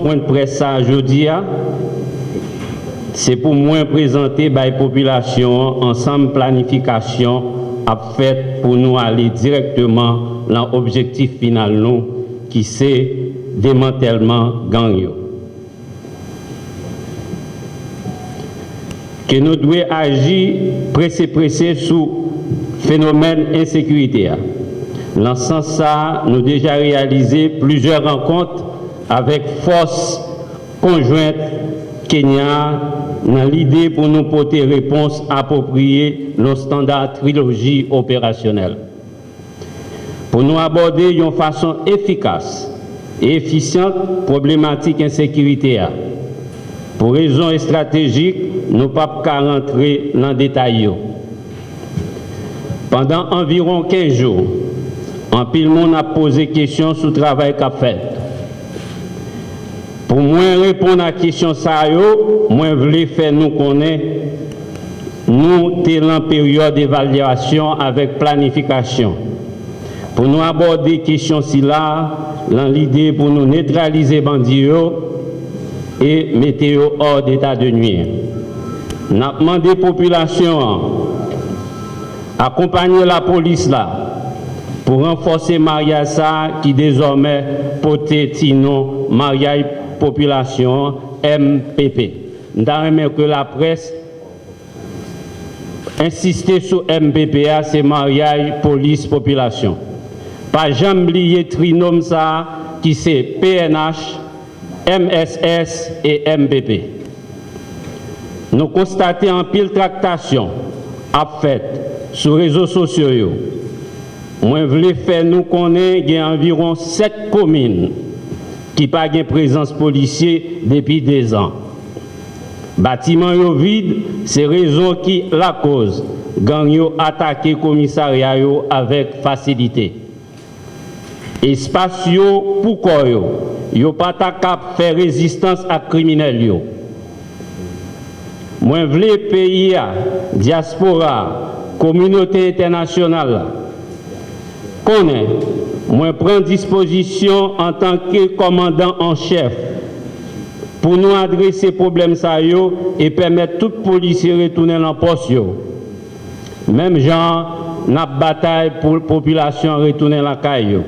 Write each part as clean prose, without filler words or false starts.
point de presse aujourd'hui, c'est pour moi présenter à la population ensemble planification à fait pour nous aller directement dans l'objectif final nous, qui c'est démantèlement gang. Que nous devons agir pressé sur phénomène insécurité. Dans ce sens, nous avons déjà réalisé plusieurs rencontres avec force conjointe Kenya dans l'idée pour nous porter réponse appropriée nos standards trilogie opérationnelle. Pour nous aborder d'une façon efficace et efficiente problématique insécurité. Pour raisons stratégiques, nous ne pouvons pas rentrer dans le détail. Pendant environ 15 jours, un pile monde a posé question sur le travail qu'a fait. Pour moi répondre à la question ça, moi je voulais faire nous connaître, nous sommes en période d'évaluation avec planification. Pour nous aborder la question là, dans l'idée pour nous neutraliser les bandits et mettre hors d'état de nuire. Nous avons demandé à la population accompagner la police là pour renforcer mariage qui désormais porte Tino mariage population MPP. Nous avons que la presse insister sur MPP, c'est mariage police population. Pas jamais oublier trinôme ça qui c'est PNH, MSS et MPP. Nous constatons en pile tractation à fait sur les réseaux sociaux. Moi, je voulais faire nous connaître qu'il y a environ 7 communes qui n'ont pas de présence policière depuis 2 ans. Bâtiment vide, c'est raison qui la cause. Gang yo attaqué le commissariat avec facilité. Espace yo pourquoi yo pas capable faire résistance à criminels yo. Moi, je voulais pays, diaspora, communauté internationale, connaît, moi prends disposition en tant que commandant en chef pour nous adresser problème ça et permettre tout policier de retourner dans le poste. Même genre, n'a bataille pour la population retourner dans la caille.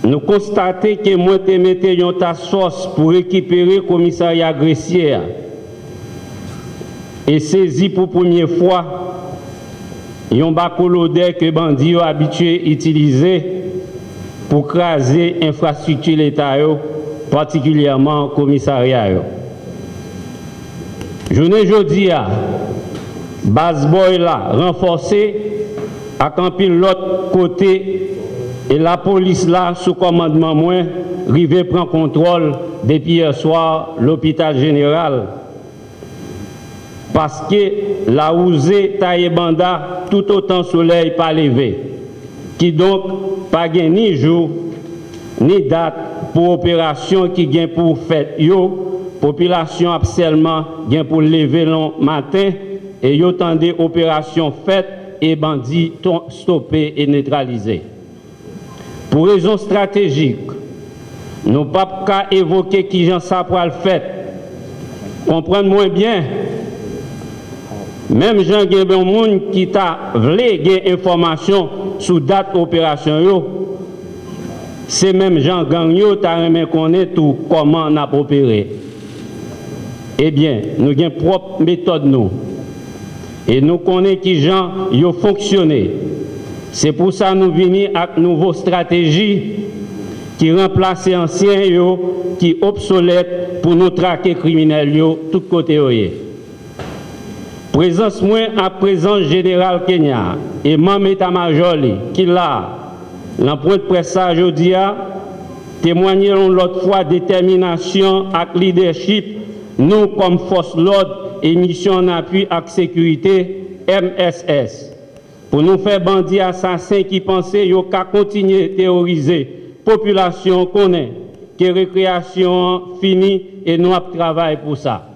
Nous constatons que moi te mettez une task force pour récupérer le commissariat agressé et saisi pour la première fois un bacolodé que bandits ont habitué à utiliser pour craser l'infrastructure de l'État, particulièrement le commissariat. Je ne jeudi à base boy là renforcé à camper l'autre côté et la police là sous commandement moi rivé prend contrôle depuis hier soir l'hôpital général parce que la ousé taille banda tout autant soleil pas levé qui donc pas gain ni jour ni date pour opération qui gain pour fête yo population absolument gain pour lever le matin et yo tendez opération faite et bandits stoppés et neutralisés. Pour raisons stratégiques, nous ne pouvons pas évoquer qui j'en sais pour le fait. Comprenez-moi bien. Même Jean Guébon Moun qui t'a voulu gagner information sur date opération, c'est même Jean Gagnon qui a connaître tout comment on a opéré. Eh bien, nous avons une propre méthode nous. Et nous connaissons qui gens ont fonctionné. C'est pour ça que nous venons avec une nouvelle stratégie qui remplace anciens qui obsolète pour nous traquer les criminels de tous côtés. Présence moins à présence générale Kenya et membre état-major qui là, dans point de presse aujourd'hui, témoigner l'autre fois détermination et leadership, nous comme force l'ordre et mission en appui à la sécurité MSS. Pour nous faire bandits assassins qui pensaient qu'ils qu'à continuer à terroriser la population connaît que récréation finie et nous travaillons pour ça.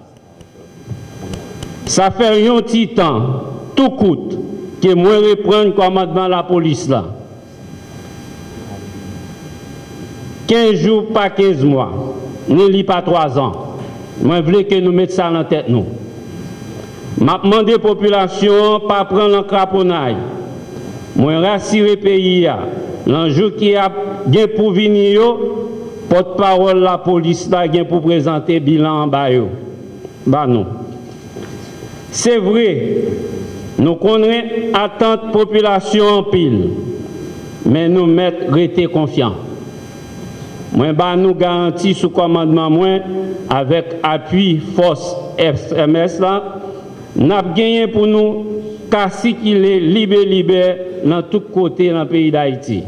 Ça fait un petit temps, tout coûte, que moi reprendre le commandement de la police là. 15 jours, pas 15 mois, ni pas 3 ans. Moi, je veux que nous mettions ça dans la tête. Je demande à la population de ne pas prendre le craponnage. Je rassure le pays. L'enjeu qui a bien pour venir, porte-parole la police a pour présenter le bilan en bas. Bah non. C'est vrai, nous connaissons attente de population en pile, mais nous mettons rester confiants. Moi, nous garantis sous commandement moi, avec appui force FMS là, nous avons gagné pour nous casser qu'il est libéré dans tous côtés dans le pays d'Haïti.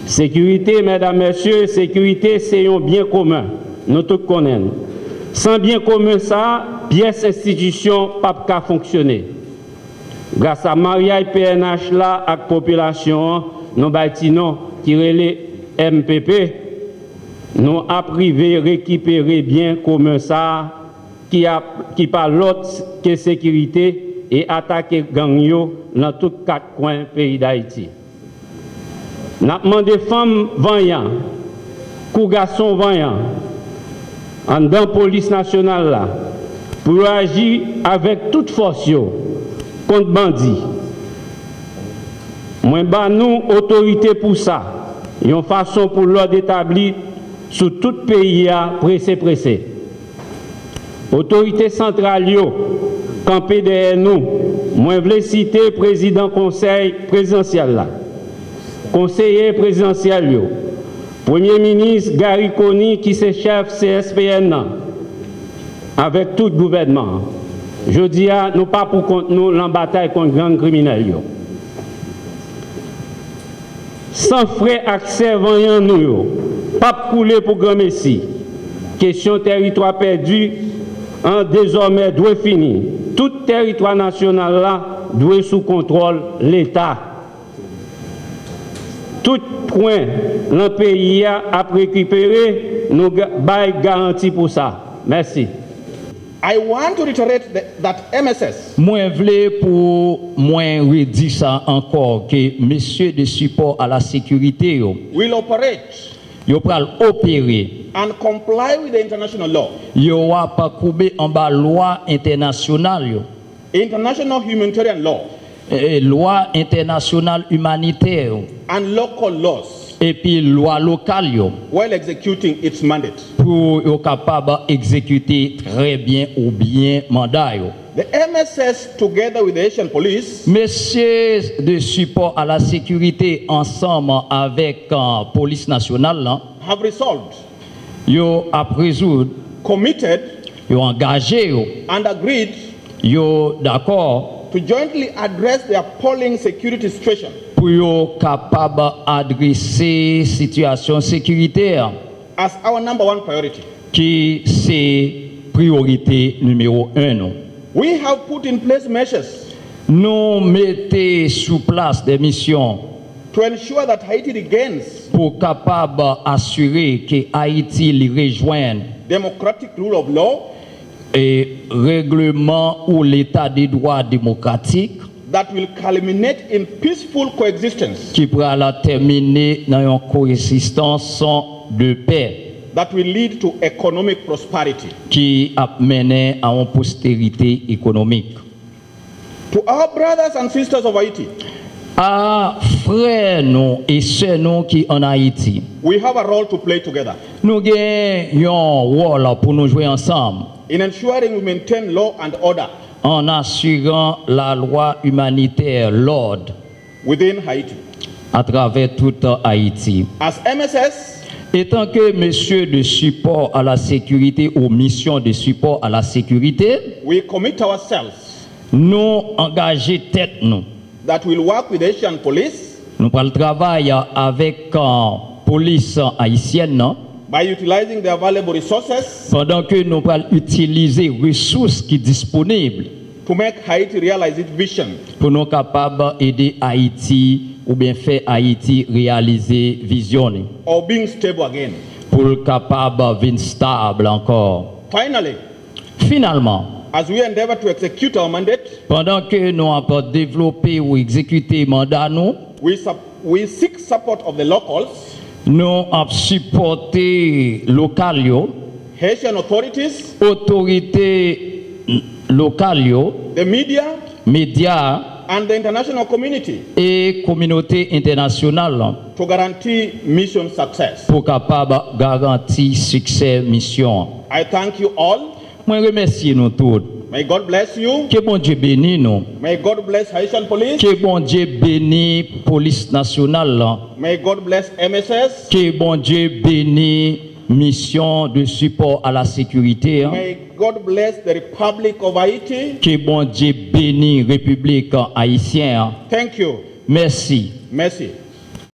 Sécurité, mesdames, messieurs, sécurité, c'est un bien commun. Nous tous connaissons. Sans bien commun, ça, pièce institution pas qu'à fonctionner. Grâce à Maria et PNH là, avec la population, nous bâtissons qui relève MPP, nous avons privé récupérer bien commun ça, qui parle l'autre que sécurité et attaquer gang yo dans tous 4 coins du pays d'Haïti. Nous avons demandé femmes vaillantes, garçons vaillants, en dans la police nationale là, pour agir avec toute force contre bandits. Moi, nous, autorité pour ça, une façon pour l'ordre établi sous tout pays pressé. Autorité centrale, campé derrière nous, moi, je veux citer le président conseil présidentiel là, conseiller présidentiel, Premier ministre Gary Coney qui est chef CSPN avec tout le gouvernement. Je dis à nous pas pour contre nous en bataille contre les gangs criminels. Sans frais accès voyant nous, pas couler pour grand messie. Question territoire perdu, désormais doit finir. Tout territoire national là doit sous contrôle l'État. Tout point dans le pays a récupéré, nous avons garantie pour ça. Merci. I want to reiterate that MSS. Moi, je voulais pour moi redire ça encore que messieurs de support à la sécurité will operate yo pral opérer and comply with the international law. Yo va pas couper en bas loi internationale international humanitarian law. Loi internationale humanitaire and local laws et puis loi locale while executing its mandate. Pour être capable d'exécuter très bien ou bien mandat. The MSS together with the Haitian police, messieurs de support à la sécurité ensemble avec la police nationale have resolved, yo a résoudre, committed, yo engagé and agreed, yo d'accord to jointly address the appalling security situation. Pour être capable d'adresser situation sécuritaire as our number one priority. Qui c'est priorité numéro 1. We have put in place measures. Nous mettons sous place des missions to ensure that Haiti regains pour capable assurer que Haïti les rejoigne democratic rule of law et règlement ou l'état des droits démocratiques that will culminate in peaceful coexistence qui pourra la terminer dans une coexistence de paix that will lead to economic prosperity qui a mené à une prospérité économique. To our brothers and sisters of Haiti, à frères nous et sœurs nous qui en Haïti, we have a role to play together. Nous avons un rôle pour nous jouer ensemble in ensuring we maintain law and order en assurant la loi humanitaire, l'ordre within Haiti. À travers toute Haïti. As MSS, étant que monsieur de support à la sécurité ou mission de support à la sécurité, we commit ourselves nous engager tête nous that will work with the Haitian police. Nous prenons le travail avec la police haïtienne by utilizing the available resources pendant que nous allons utiliser les ressources qui sont disponibles to make Haiti realize its vision. Pour nous capables d'aider Haïti ou bien faire Haïti réaliser vision. Or being stable again. Pour le capable d'être stable encore. Finally, finalement, as we endeavor to execute our mandate, pendant que nous avons développé ou exécuté mandat nous, we seek support of the locals. Nous avons supporté local, Haitian authorities, autorités locales, the media, médias and the international community et communauté internationale to guarantee mission success. pour capable garantir succès mission. I thank you all. Moi remercie nous tous. May God bless you. Que bon Dieu bénisse nous. May God bless Haitian police. Que bon Dieu bénisse police nationale. May God bless MSS. Que bon Dieu bénisse mission de support à la sécurité. May God bless the Republic of Haiti. Que bon Dieu bénisse République haïtienne. Thank you. Merci. Merci.